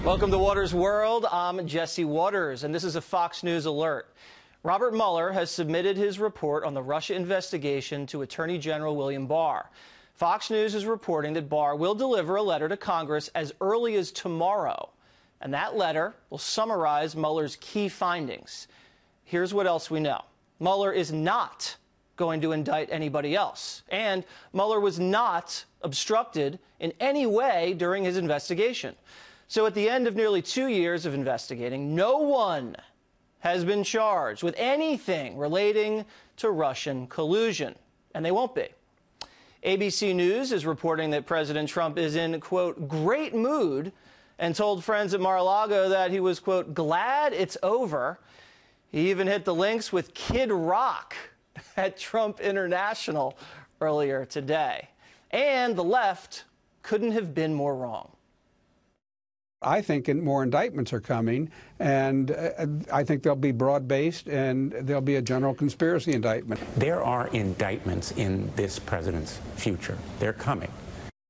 Welcome to Waters World. I'm Jesse Waters, and this is a Fox News alert. Robert Mueller has submitted his report on the Russia investigation to Attorney General William Barr. Fox News is reporting that Barr will deliver a letter to Congress as early as tomorrow, and that letter will summarize Mueller's key findings. Here's what else we know. Mueller is not going to indict anybody else, and Mueller was not obstructed in any way during his investigation. So at the end of nearly 2 years of investigating, no one has been charged with anything relating to Russian collusion, and they won't be. ABC News is reporting that President Trump is in, quote, great mood, and told friends at Mar-a-Lago that he was, quote, glad it's over. He even hit the links with Kid Rock at Trump International earlier today. And the left couldn't have been more wrong. I think more indictments are coming, and I think they'll be broad-based, and there'll be a general conspiracy indictment. There are indictments in this president's future. They're coming.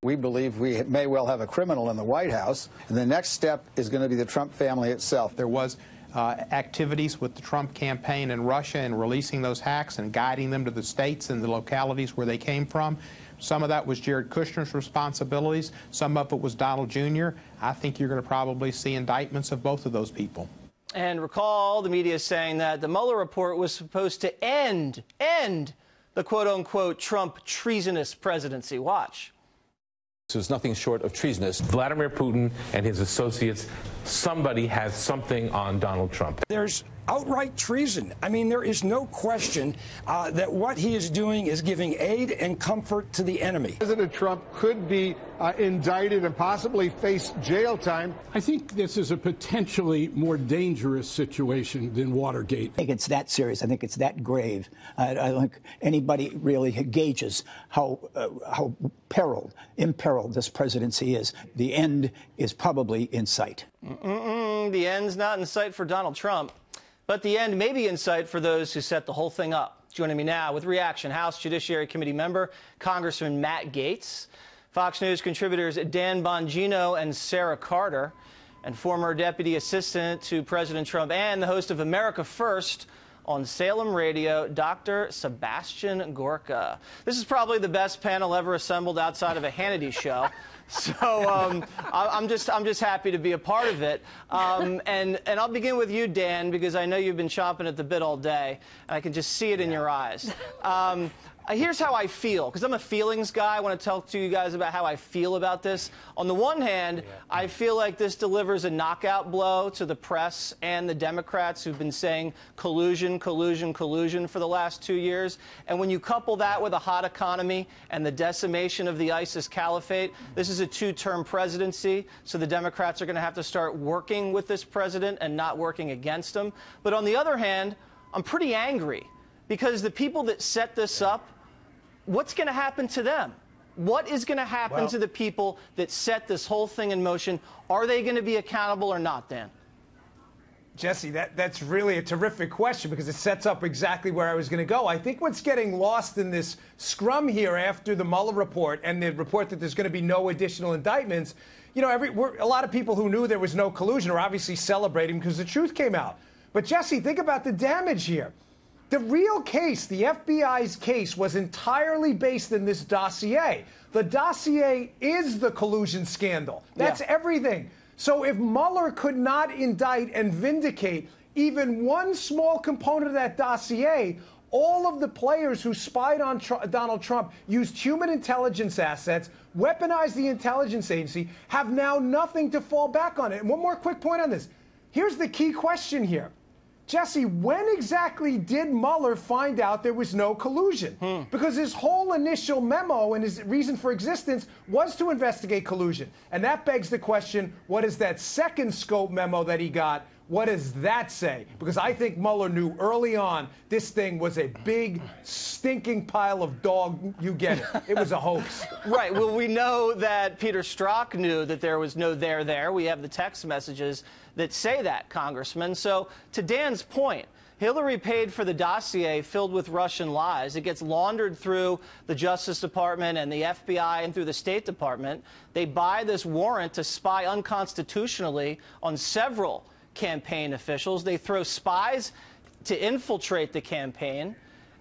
We believe we may well have a criminal in the White House, and the next step is going to be the Trump family itself. There was activities with the Trump campaign in Russia and releasing those hacks and guiding them to the states and the localities where they came from. Some of that was Jared Kushner's responsibilities. Some of it was Donald Jr. I think you're going to probably see indictments of both of those people. And recall, the media is saying that the Mueller report was supposed to end the quote-unquote Trump treasonous presidency. Watch. So it's nothing short of treasonous. Vladimir Putin and his associates, somebody has something on Donald Trump. There's outright treason. I mean, there is no question that what he is doing is giving aid and comfort to the enemy. President Trump could be indicted and possibly face jail time. I think this is a potentially more dangerous situation than Watergate. I think it's that serious. I think it's that grave. I don't think anybody really gauges how imperiled this presidency is. The end is probably in sight. The end's not in sight for Donald Trump, but the end may be in sight for those who set the whole thing up. Joining me now with reaction, House Judiciary Committee member Congressman Matt Gaetz, Fox News contributors Dan Bongino and Sara Carter, and former deputy assistant to President Trump and the host of America First on Salem Radio, Dr. Sebastian Gorka. This is probably the best panel ever assembled outside of a Hannity show. So I'm just happy to be a part of it. And I'll begin with you, Dan, because I know you've been chomping at the bit all day, and I can just see it in your eyes. Here's how I feel, because I'm a feelings guy. I want to talk to you guys about how I feel about this. On the one hand, I feel like this delivers a knockout blow to the press and the Democrats who've been saying collusion, collusion, collusion for the last 2 years. And when you couple that with a hot economy and the decimation of the ISIS caliphate, this is a two-term presidency, so the Democrats are going to have to start working with this president and not working against him. But on the other hand, I'm pretty angry, because the people that set this up, what's going to happen to them? What is going to happen to the people that set this whole thing in motion? Are they going to be accountable or not, Dan? Jesse, that's really a terrific question, because it sets up exactly where I was going to go. I think what's getting lost in this scrum here after the Mueller report and the report that there's going to be no additional indictments, you know, a lot of people who knew there was no collusion are obviously celebrating because the truth came out. But, Jesse, think about the damage here. The real case, the FBI's case, was entirely based in this dossier. The dossier is the collusion scandal. That's everything. So if Mueller could not indict and vindicate even one small component of that dossier, all of the players who spied on Donald Trump, used human intelligence assets, weaponized the intelligence agency, have now nothing to fall back on. And one more quick point on this. Here's the key question here. Jesse, when exactly did Mueller find out there was no collusion? Because his whole initial memo and his reason for existence was to investigate collusion. And that begs the question, what is that second scope memo that he got? What does that say? Because I think Mueller knew early on this thing was a big, stinking pile of dog, you get it. It was a hoax. Right. Well, we know that Peter Strzok knew that there was no there. We have the text messages that say that, Congressman. So to Dan's point, Hillary paid for the dossier filled with Russian lies. It gets laundered through the Justice Department and the FBI and through the State Department. They buy this warrant to spy unconstitutionally on several campaign officials. They throw spies to infiltrate the campaign.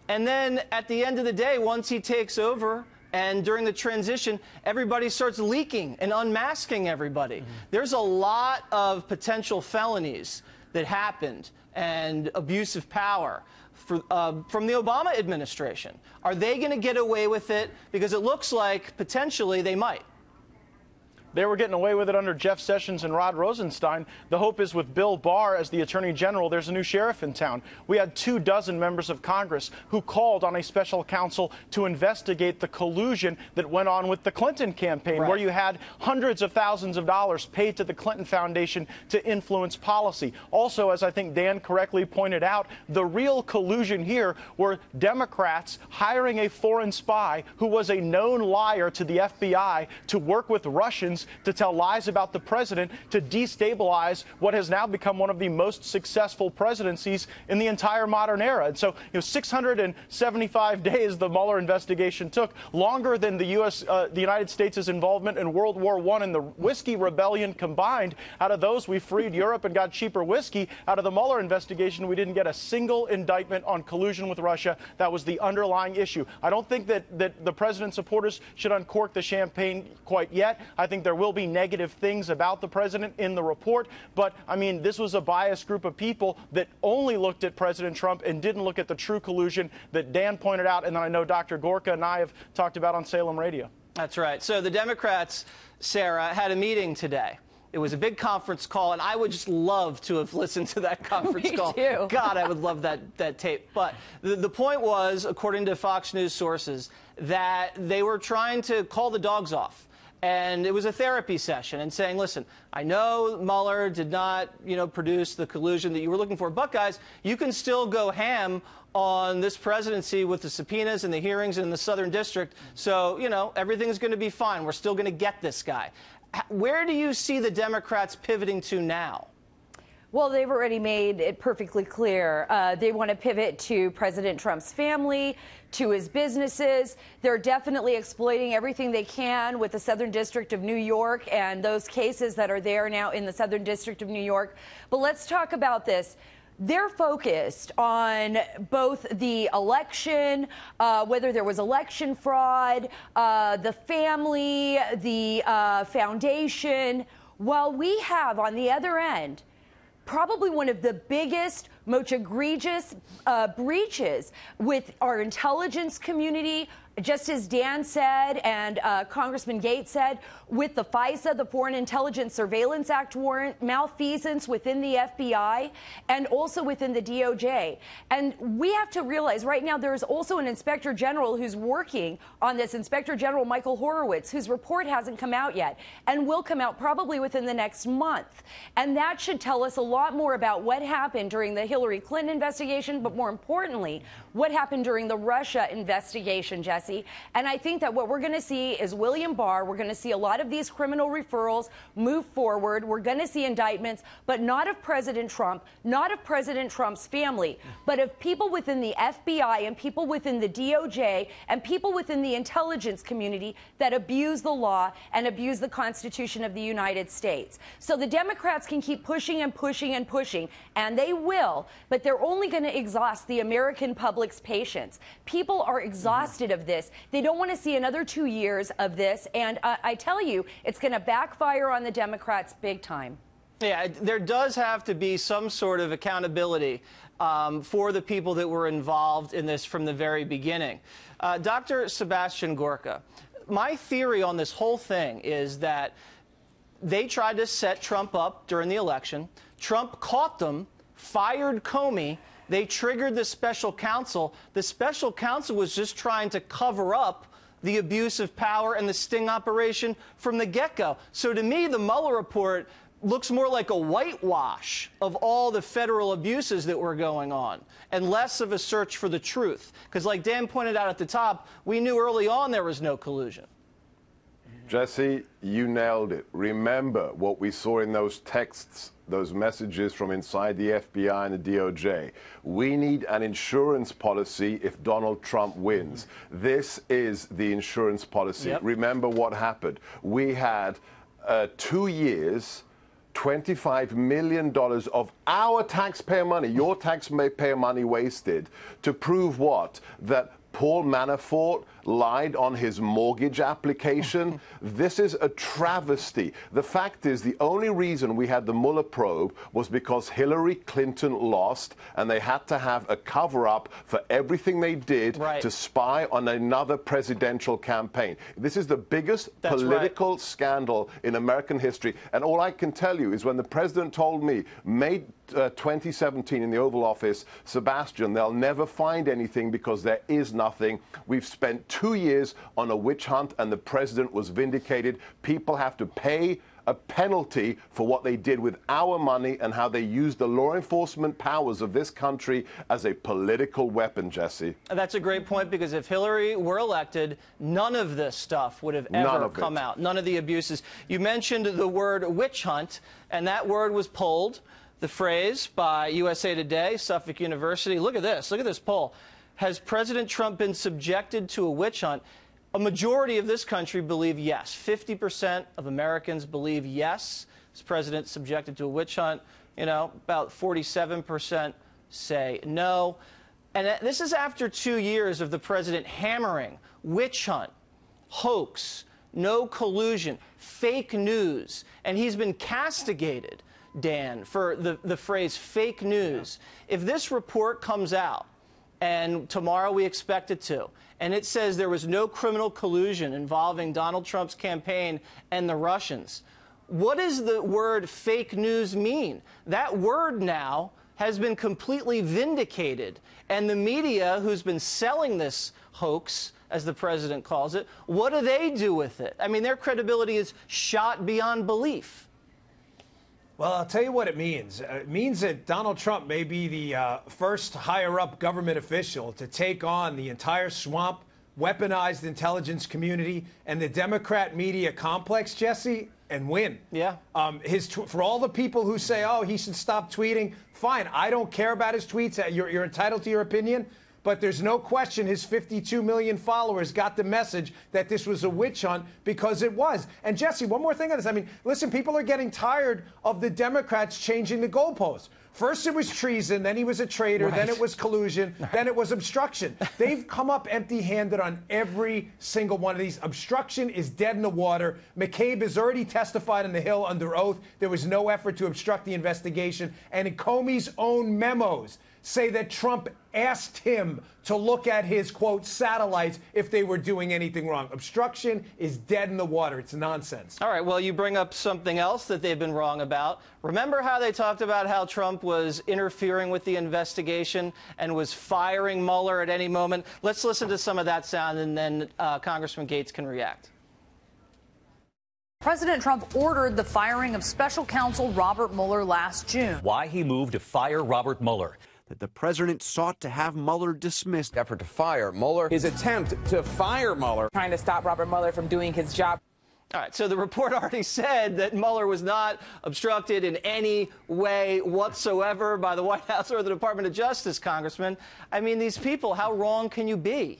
And then at the end of the day, once he takes over and during the transition, everybody starts leaking and unmasking everybody. There's a lot of potential felonies that happened and abuse of power from the Obama administration. Are they going to get away with it? Because it looks like potentially they might. They were getting away with it under Jeff Sessions and Rod Rosenstein. The hope is with Bill Barr as the Attorney General, there's a new sheriff in town. We had 24 members of Congress who called on a special counsel to investigate the collusion that went on with the Clinton campaign, where you had hundreds of thousands of dollars paid to the Clinton Foundation to influence policy. Also, as I think Dan correctly pointed out, the real collusion here were Democrats hiring a foreign spy who was a known liar to the FBI to work with Russians to tell lies about the president to destabilize what has now become one of the most successful presidencies in the entire modern era. And so, 675 days the Mueller investigation took, longer than the United States' involvement in World War I and the Whiskey Rebellion combined. Out of those, we freed Europe and got cheaper whiskey. Out of the Mueller investigation, we didn't get a single indictment on collusion with Russia. That was the underlying issue. I don't think that the president's supporters should uncork the champagne quite yet. I think there will be negative things about the president in the report, but I mean, this was a biased group of people that only looked at President Trump and didn't look at the true collusion that Dan pointed out, and then I know Dr. Gorka and I have talked about on Salem Radio. That's right. So the Democrats, Sarah, had a meeting today. It was a big conference call, and I would just love to have listened to that conference call. Me too. God, I would love that tape. But the point was, according to Fox News sources, that they were trying to call the dogs off. And it was a therapy session and saying, listen, I know Mueller did not, produce the collusion that you were looking for, but guys, you can still go ham on this presidency with the subpoenas and the hearings in the Southern District. So, everything's going to be fine. We're still going to get this guy. Where do you see the Democrats pivoting to now? Well, they've already made it perfectly clear. They want to pivot to President Trump's family, to his businesses. They're definitely exploiting everything they can with the Southern District of New York and those cases that are there now in the Southern District of New York. But let's talk about this. They're focused on both the election, whether there was election fraud, the family, the foundation, while we have on the other end probably one of the biggest, most egregious breaches with our intelligence community, just as Dan said and Congressman Gaetz said, with the FISA, the Foreign Intelligence Surveillance Act warrant, malfeasance within the FBI and also within the DOJ. And we have to realize right now there is also an Inspector General who's working on this, Inspector General Michael Horowitz, whose report hasn't come out yet and will come out probably within the next month. And that should tell us a lot more about what happened during the Hillary Clinton investigation, but more importantly, what happened during the Russia investigation, Jesse. And I think that what we're going to see is William Barr. We're going to see a lot of these criminal referrals move forward. We're going to see indictments, but not of President Trump, not of President Trump's family, but of people within the FBI and people within the DOJ and people within the intelligence community that abuse the law and abuse the Constitution of the United States. So the Democrats can keep pushing and pushing and pushing, and they will, but they're only going to exhaust the American public's patience. People are exhausted of this. They don't want to see another 2 years of this, and I tell you, it's going to backfire on the Democrats big time. Yeah, there does have to be some sort of accountability for the people that were involved in this from the very beginning. Dr. Sebastian Gorka, my theory on this whole thing is that they tried to set Trump up during the election. Trump caught them, fired Comey. They triggered the special counsel. The special counsel was just trying to cover up the abuse of power and the sting operation from the get-go. So to me, the Mueller report looks more like a whitewash of all the federal abuses that were going on and less of a search for the truth. Because like Dan pointed out at the top, we knew early on there was no collusion. Jesse, you nailed it. Remember what we saw in those texts those messages from inside the FBI and the DOJ. We need an insurance policy if Donald Trump wins. This is the insurance policy. Yep. Remember what happened. We had 2 years, $25 million of our taxpayer money, your taxpayer money wasted, to prove what? That Paul Manafort lied on his mortgage application. This is a travesty. The fact is, the only reason we had the Mueller probe was because Hillary Clinton lost, and they had to have a cover-up for everything they did to spy on another presidential campaign. This is the biggest political scandal in American history. And all I can tell you is when the president told me, May 2017 in the Oval Office, Sebastian, they'll never find anything because there is nothing. We've spent 2 years on a witch hunt, and the president was vindicated. People have to pay a penalty for what they did with our money and how they used the law enforcement powers of this country as a political weapon, Jesse. That's a great point, because if Hillary were elected, none of this stuff would have ever come out. None of the abuses. You mentioned the word witch hunt, and that word was polled, the phrase, by USA Today, Suffolk University. Look at this. Look at this poll. Has President Trump been subjected to a witch hunt? A majority of this country believe yes. 50% of Americans believe yes. Is President subjected to a witch hunt? You know, about 47% say no. And this is after 2 years of the president hammering witch hunt, hoax, no collusion, fake news. And he's been castigated, Dan, for the phrase fake news. If this report comes out, and tomorrow we expect it to, and it says there was no criminal collusion involving Donald Trump's campaign and the Russians, what does the word fake news mean? That word now has been completely vindicated, and the media, who's been selling this hoax, as the president calls it, what do they do with it? I mean, their credibility is shot beyond belief. Well, I'll tell you what it means. It means that Donald Trump may be the first higher-up government official to take on the entire swamp, weaponized intelligence community, and the Democrat media complex, Jesse, and win. Yeah. For all the people who say, oh, he should stop tweeting, fine. I don't care about his tweets. You're entitled to your opinion. But there's no question his 52 million followers got the message that this was a witch hunt, because it was. And, Jesse, one more thing on this. I mean, listen, people are getting tired of the Democrats changing the goalposts. First it was treason, then he was a traitor, then it was collusion, then it was obstruction. They've come up empty-handed on every single one of these. Obstruction is dead in the water. McCabe has already testified on the Hill under oath. There was no effort to obstruct the investigation. And Comey's own memos say that Trump asked him to look at his, quote, satellites if they were doing anything wrong. Obstruction is dead in the water. It's nonsense. All right, well, you bring up something else that they've been wrong about. Remember how they talked about how Trump was interfering with the investigation and was firing Mueller at any moment? Let's listen to some of that sound, and then Congressman Gaetz can react. President Trump ordered the firing of special counsel Robert Mueller last June. Why he moved to fire Robert Mueller. That the president sought to have Mueller dismissed. Effort to fire Mueller. His attempt to fire Mueller. Trying to stop Robert Mueller from doing his job. All right, so the report already said that Mueller was not obstructed in any way whatsoever by the White House or the Department of Justice, Congressman. I mean, these people, how wrong can you be?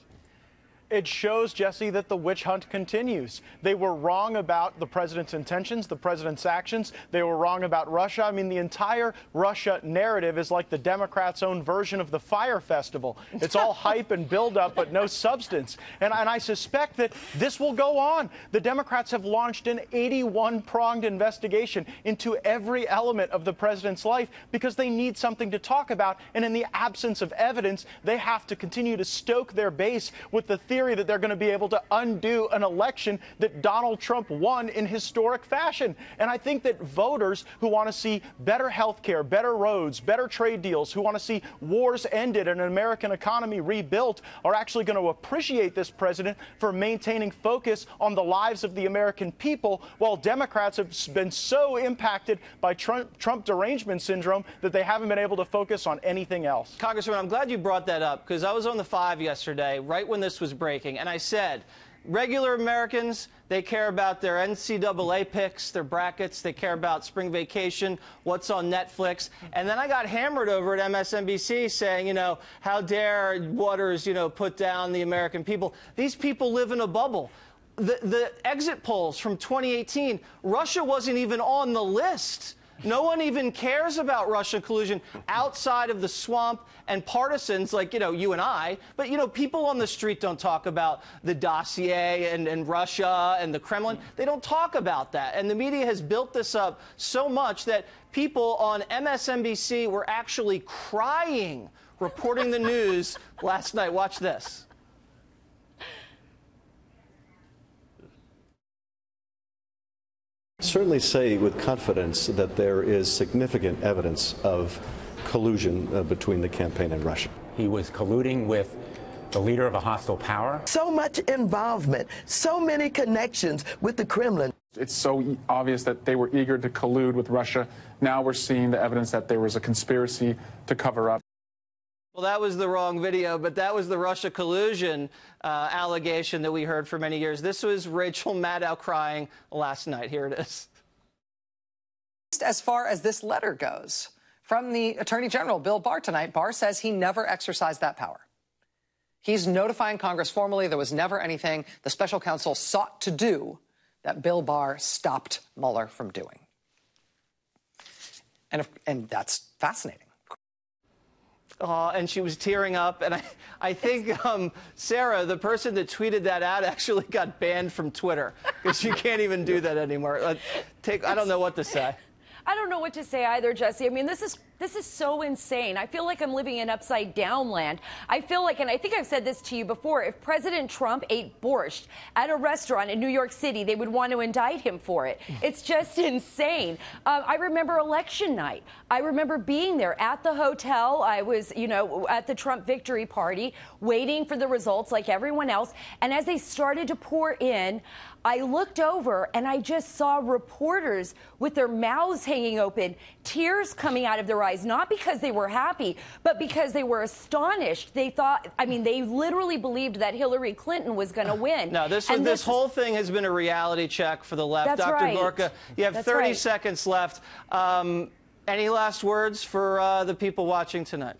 It shows, Jesse, that the witch hunt continues. They were wrong about the president's intentions, the president's actions. They were wrong about Russia. I mean, the entire Russia narrative is like the Democrats' own version of the Fire Festival. It's all hype and buildup, but no substance. And I suspect that this will go on. The Democrats have launched an 81-pronged investigation into every element of the president's life because they need something to talk about. And in the absence of evidence, they have to continue to stoke their base with the theory that they're going to be able to undo an election that Donald Trump won in historic fashion. And I think that voters who want to see better health care, better roads, better trade deals, who want to see wars ended and an American economy rebuilt are actually going to appreciate this president for maintaining focus on the lives of the American people, while Democrats have been so impacted by Trump derangement syndrome that they haven't been able to focus on anything else. Congressman, I'm glad you brought that up, because I was on the 5 yesterday, right when this was breaking, and I said, Regular Americans, they care about their NCAA picks, their brackets. They care about spring vacation, what's on Netflix. And then I got hammered over at MSNBC saying, you know, how dare Waters, you know, put down the American people. These people live in a bubble. The exit polls from 2018, Russia wasn't even on the list. No one even cares about Russia collusion outside of the swamp and partisans like, you know, you and I. But, you know, people on the street don't talk about the dossier and Russia and the Kremlin. They don't talk about that. And the media has built this up so much that people on MSNBC were actually crying reporting the news last night. Watch this. Certainly say with confidence that there is significant evidence of collusion between the campaign and Russia. He was colluding with the leader of a hostile power. So much involvement, so many connections with the Kremlin. It's so obvious that they were eager to collude with Russia. Now we're seeing the evidence that there was a conspiracy to cover up. Well, that was the wrong video, but that was the Russia collusion allegation that we heard for many years. This was Rachel Maddow crying last night. Here it is. As far as this letter goes, from the Attorney General, Bill Barr, tonight, Barr says he never exercised that power. He's notifying Congress formally there was never anything the special counsel sought to do that Bill Barr stopped Mueller from doing. And that's fascinating. And she was tearing up. And I think Sara, the person that tweeted that out, actually got banned from Twitter because you can't even do that anymore. I don't know what to say. I don't know what to say either, Jesse. I mean, this is so insane. I feel like I'm living in upside down land. I feel like, and I think I've said this to you before, if President Trump ate borscht at a restaurant in New York City, they would want to indict him for it. It's just insane. I remember election night. I remember being there at the hotel. I was, you know, at the Trump victory party, waiting for the results like everyone else. And as they started to pour in, I looked over and I just saw reporters with their mouths hanging open, tears coming out of their eyes, not because they were happy, but because they were astonished. They thought, I mean, they literally believed that Hillary Clinton was going to win. No, this whole thing has been a reality check for the left. That's Dr. right. Gorka, you have 30 seconds left. Any last words for the people watching tonight?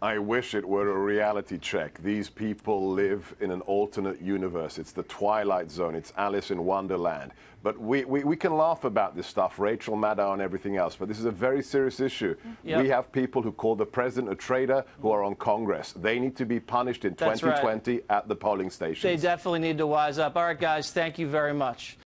I wish it were a reality check. These people live in an alternate universe. It's the Twilight Zone. It's Alice in Wonderland. But we can laugh about this stuff, Rachel Maddow and everything else, but this is a very serious issue. Yep. We have people who call the president a traitor who are on Congress. They need to be punished in 2020 at the polling stations. They definitely need to wise up. All right, guys, thank you very much.